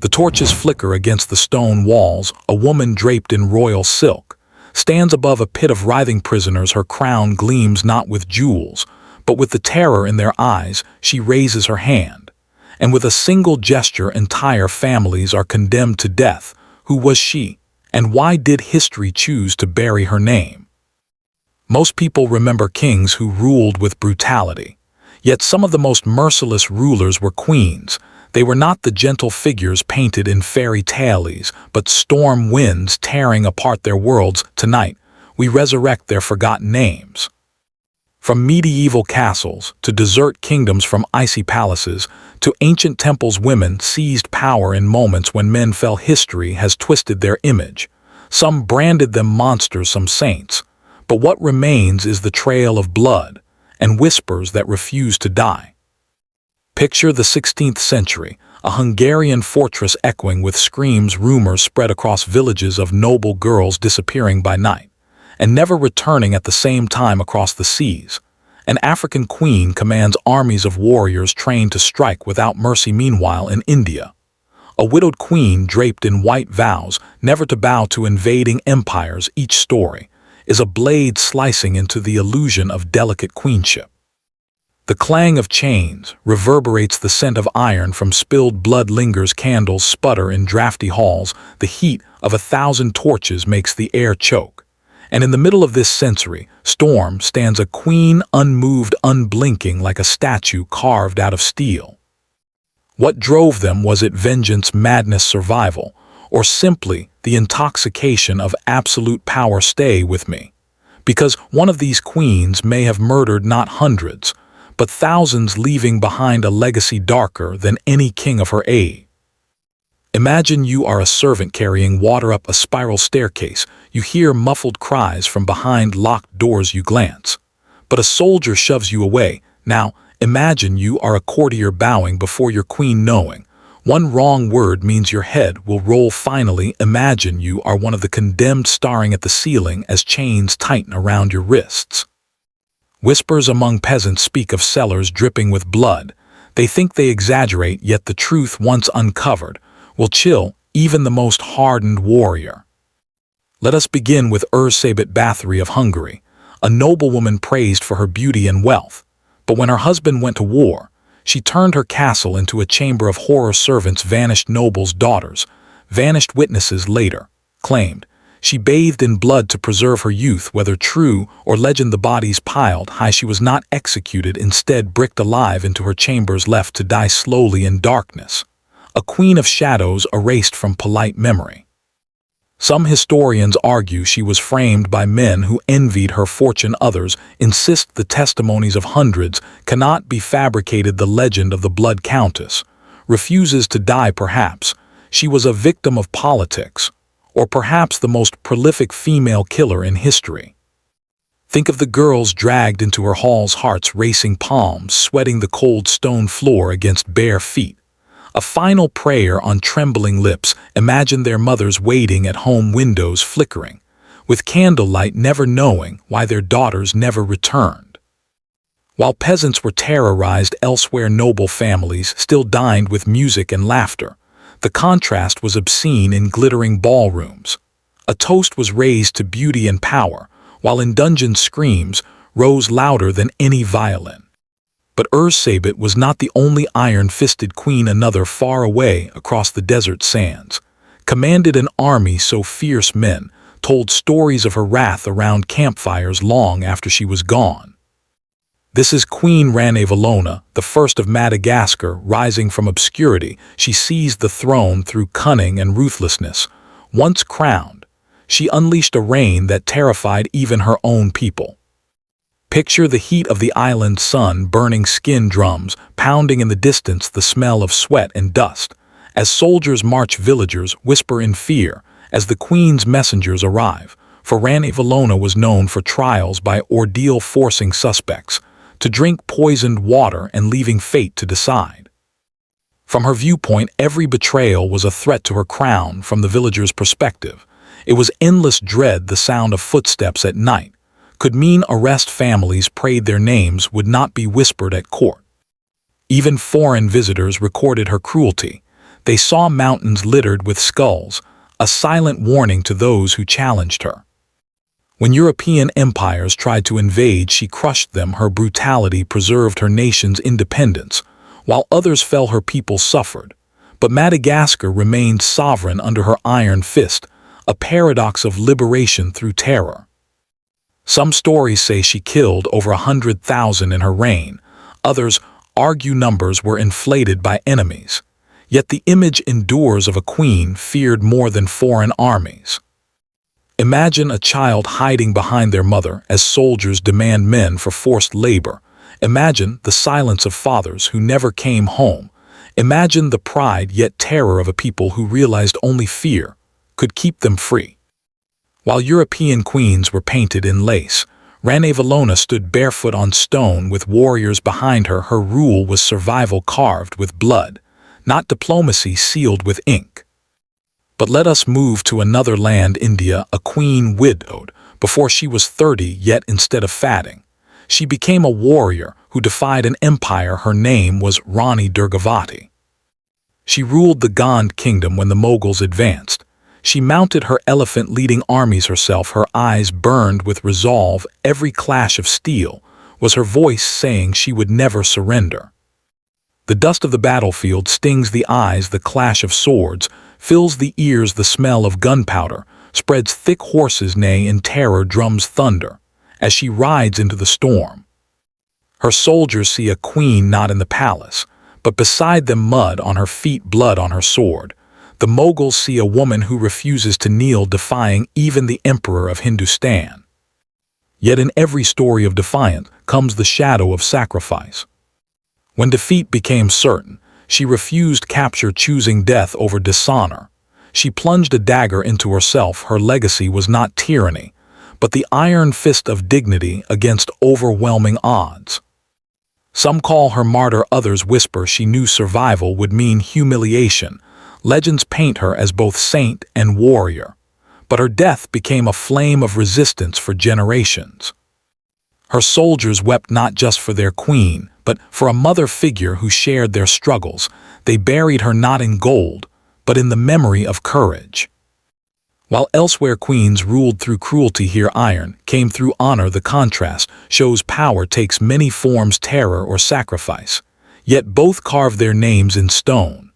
The torches flicker against the stone walls. A woman draped in royal silk stands above a pit of writhing prisoners. Her crown gleams not with jewels, but with the terror in their eyes. She raises her hand, and with a single gesture entire families are condemned to death. Who was she, and why did history choose to bury her name? Most people remember kings who ruled with brutality, yet some of the most merciless rulers were queens. They were not the gentle figures painted in fairy tales, but storm winds tearing apart their worlds. Tonight, we resurrect their forgotten names. From medieval castles to desert kingdoms, from icy palaces to ancient temples, women seized power in moments when men fell. History has twisted their image. Some branded them monsters, some saints. But what remains is the trail of blood and whispers that refuse to die. Picture the 16th century, a Hungarian fortress echoing with screams. Rumors spread across villages of noble girls disappearing by night and never returning at the same time. Across the seas, an African queen commands armies of warriors trained to strike without mercy. Meanwhile, in India, a widowed queen draped in white vows never to bow to invading empires. Each story is a blade slicing into the illusion of delicate queenship. The clang of chains reverberates. The scent of iron from spilled blood lingers. Candles sputter in drafty halls. The heat of 1,000 torches makes the air choke. And in the middle of this sensory storm stands a queen, unmoved, unblinking, like a statue carved out of steel. What drove them? Was it vengeance, madness, survival, or simply the intoxication of absolute power? Stay with me, because one of these queens may have murdered not hundreds, but thousands, leaving behind a legacy darker than any king of her age. Imagine you are a servant carrying water up a spiral staircase. You hear muffled cries from behind locked doors. You glance, but a soldier shoves you away. Now, imagine you are a courtier bowing before your queen, knowing one wrong word means your head will roll. Finally, imagine you are one of the condemned, staring at the ceiling as chains tighten around your wrists. Whispers among peasants speak of cellars dripping with blood. They think they exaggerate, yet the truth, once uncovered, will chill even the most hardened warrior. Let us begin with Erzsébet Báthory of Hungary, a noblewoman praised for her beauty and wealth. But when her husband went to war, she turned her castle into a chamber of horror. Servants vanished, nobles' daughters vanished. Witnesses later claimed she bathed in blood to preserve her youth. Whether true or legend, the bodies piled high. She was not executed, instead bricked alive into her chambers, left to die slowly in darkness. A queen of shadows erased from polite memory. Some historians argue she was framed by men who envied her fortune. Others insist the testimonies of hundreds cannot be fabricated. The legend of the Blood Countess refuses to die. Perhaps she was a victim of politics, or perhaps the most prolific female killer in history. Think of the girls dragged into her halls, hearts racing, palms sweating the cold stone floor against bare feet. A final prayer on trembling lips. Imagine their mothers waiting at home, windows flickering with candlelight, never knowing why their daughters never returned. While peasants were terrorized elsewhere, noble families still dined with music and laughter. The contrast was obscene in glittering ballrooms. A toast was raised to beauty and power, while in dungeons screams rose louder than any violin. But Erzsébet was not the only iron-fisted queen. Another, far away across the desert sands, commanded an army so fierce men told stories of her wrath around campfires long after she was gone. This is Queen Ranavalona, the first of Madagascar. Rising from obscurity, she seized the throne through cunning and ruthlessness. Once crowned, she unleashed a reign that terrified even her own people. Picture the heat of the island sun, burning skin, drums pounding in the distance, the smell of sweat and dust. As soldiers march, villagers whisper in fear as the queen's messengers arrive. For Ranavalona was known for trials by ordeal, forcing suspects to drink poisoned water and leaving fate to decide. From her viewpoint, every betrayal was a threat to her crown. From the villagers' perspective, it was endless dread. The sound of footsteps at night could mean arrest. Families prayed their names would not be whispered at court. Even foreign visitors recorded her cruelty. They saw mountains littered with skulls, a silent warning to those who challenged her. When European empires tried to invade, she crushed them. Her brutality preserved her nation's independence, while others fell her people suffered. But Madagascar remained sovereign under her iron fist, a paradox of liberation through terror. Some stories say she killed over 100,000 in her reign. Others argue numbers were inflated by enemies. Yet the image endures of a queen feared more than foreign armies. Imagine a child hiding behind their mother as soldiers demand men for forced labor. Imagine the silence of fathers who never came home. Imagine the pride yet terror of a people who realized only fear could keep them free. While European queens were painted in lace, Ranavalona stood barefoot on stone with warriors behind her. Her rule was survival carved with blood, not diplomacy sealed with ink. But let us move to another land, India, a queen widowed before she was 30, yet instead of fatting, she became a warrior who defied an empire. Her name was Rani Durgavati. She ruled the Gand kingdom when the Mughals advanced. She mounted her elephant leading armies herself, her eyes burned with resolve. Every clash of steel was her voice saying she would never surrender. The dust of the battlefield stings the eyes, the clash of swords fills the ears, the smell of gunpowder spreads thick, horses neigh in terror, drums thunder as she rides into the storm. Her soldiers see a queen not in the palace, but beside them, mud on her feet, blood on her sword. The Mughals see a woman who refuses to kneel, defying even the emperor of Hindustan. Yet in every story of defiance comes the shadow of sacrifice. When defeat became certain, she refused capture, choosing death over dishonor. She plunged a dagger into herself. Her legacy was not tyranny, but the iron fist of dignity against overwhelming odds. Some call her martyr, others whisper she knew survival would mean humiliation. Legends paint her as both saint and warrior, but her death became a flame of resistance for generations. Her soldiers wept not just for their queen, but for a mother figure who shared their struggles. They buried her not in gold, but in the memory of courage. While elsewhere queens ruled through cruelty, here iron came through honor. The contrast shows power takes many forms, terror or sacrifice, yet both carve their names in stone.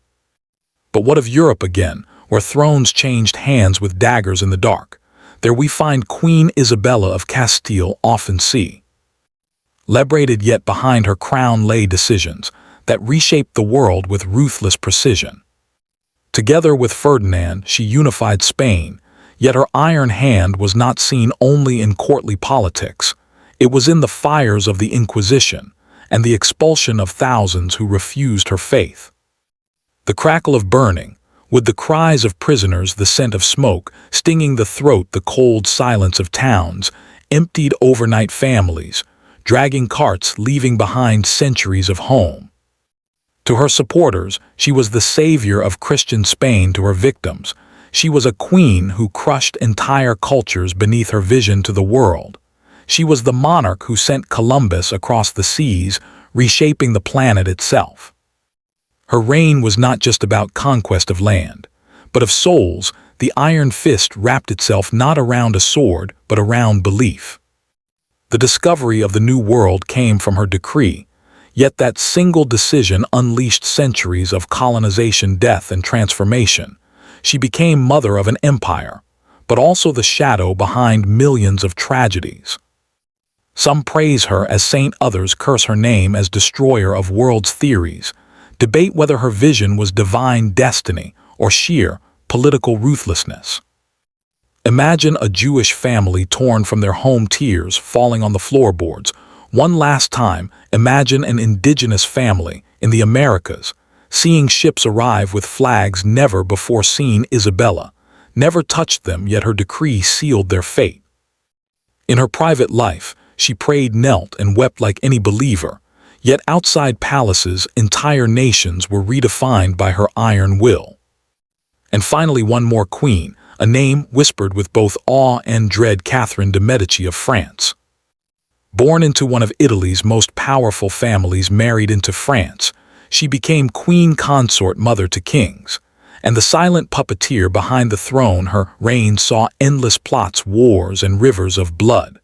But what of Europe again, where thrones changed hands with daggers in the dark? There we find Queen Isabella of Castile, often see. Liberated, yet behind her crown lay decisions that reshaped the world with ruthless precision. Together with Ferdinand, she unified Spain, yet her iron hand was not seen only in courtly politics. It was in the fires of the Inquisition and the expulsion of thousands who refused her faith. The crackle of burning, with the cries of prisoners, the scent of smoke stinging the throat, the cold silence of towns, emptied overnight families, dragging carts, leaving behind centuries of home. To her supporters, she was the savior of Christian Spain. To her victims, she was a queen who crushed entire cultures beneath her vision to the world. She was the monarch who sent Columbus across the seas, reshaping the planet itself. Her reign was not just about conquest of land, but of souls. The iron fist wrapped itself not around a sword, but around belief. The discovery of the New World came from her decree, yet that single decision unleashed centuries of colonization, death, and transformation. She became mother of an empire, but also the shadow behind millions of tragedies. Some praise her as saint, others curse her name as destroyer of worlds. Theories debate whether her vision was divine destiny or sheer political ruthlessness. Imagine a Jewish family torn from their home, tears falling on the floorboards. One last time, imagine an indigenous family in the Americas, seeing ships arrive with flags never before seen. Isabella never touched them, yet her decree sealed their fate. In her private life, she prayed, knelt, and wept like any believer, yet outside palaces, entire nations were redefined by her iron will. And finally, one more queen, a name whispered with both awe and dread: Catherine de' Medici of France. Born into one of Italy's most powerful families, married into France, She became queen consort, mother to kings. And the silent puppeteer behind the throne, her reign saw endless plots, wars, and rivers of blood.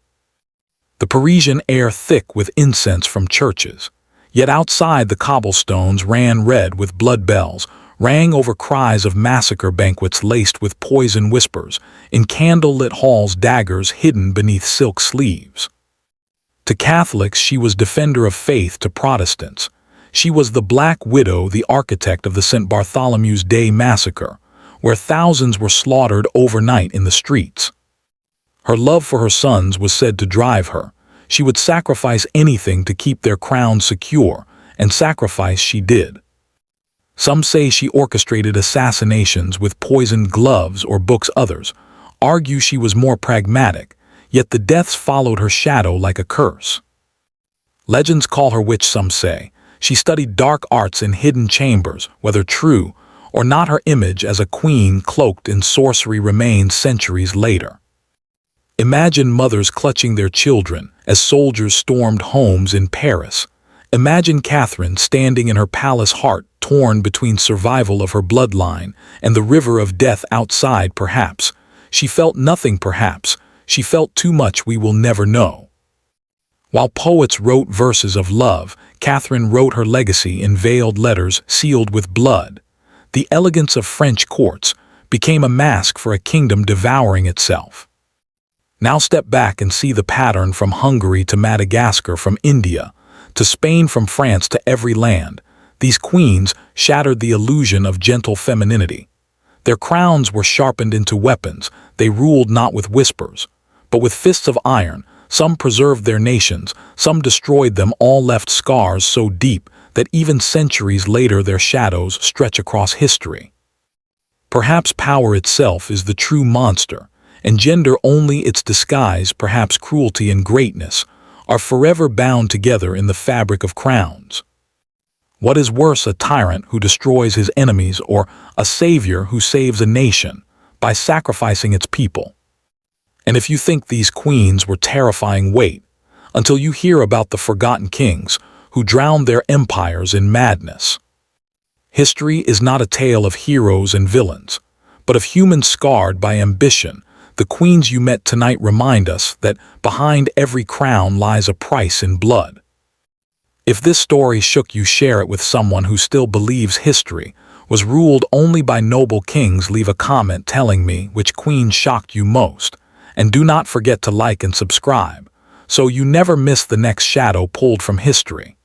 The Parisian air thick with incense from churches. Yet outside the cobblestones ran red with blood bells, rang over cries of massacre banquets laced with poison whispers, in candle-lit halls daggers hidden beneath silk sleeves. To Catholics she was defender of faith, to Protestants she was the Black Widow, the architect of the St. Bartholomew's Day massacre, where thousands were slaughtered overnight in the streets. Her love for her sons was said to drive her. She would sacrifice anything to keep their crown secure, and sacrifice she did. Some say she orchestrated assassinations with poisoned gloves or books. Others argue she was more pragmatic, yet the deaths followed her shadow like a curse. Legends call her witch, some say. She studied dark arts in hidden chambers. Whether true or not, her image as a queen cloaked in sorcery remains centuries later. Imagine mothers clutching their children as soldiers stormed homes in Paris. Imagine Catherine standing in her palace heart, torn between survival of her bloodline and the river of death outside. Perhaps she felt nothing, perhaps she felt too much. We will never know. While poets wrote verses of love, Catherine wrote her legacy in veiled letters sealed with blood. The elegance of French courts became a mask for a kingdom devouring itself. Now step back and see the pattern, from Hungary to Madagascar, from India to Spain, from France to every land. These queens shattered the illusion of gentle femininity. Their crowns were sharpened into weapons. They ruled not with whispers, but with fists of iron. Some preserved their nations, some destroyed them. All left scars so deep that even centuries later their shadows stretch across history. Perhaps power itself is the true monster, and gender only its disguise. Perhaps cruelty and greatness are forever bound together in the fabric of crowns. What is worse, a tyrant who destroys his enemies, or a savior who saves a nation by sacrificing its people? And if you think these queens were terrifying, wait until you hear about the forgotten kings who drowned their empires in madness. History is not a tale of heroes and villains, but of humans scarred by ambition. The queens you met tonight remind us that behind every crown lies a price in blood. If this story shook you, share it with someone who still believes history was ruled only by noble kings. Leave a comment telling me which queen shocked you most. And do not forget to like and subscribe, so you never miss the next shadow pulled from history.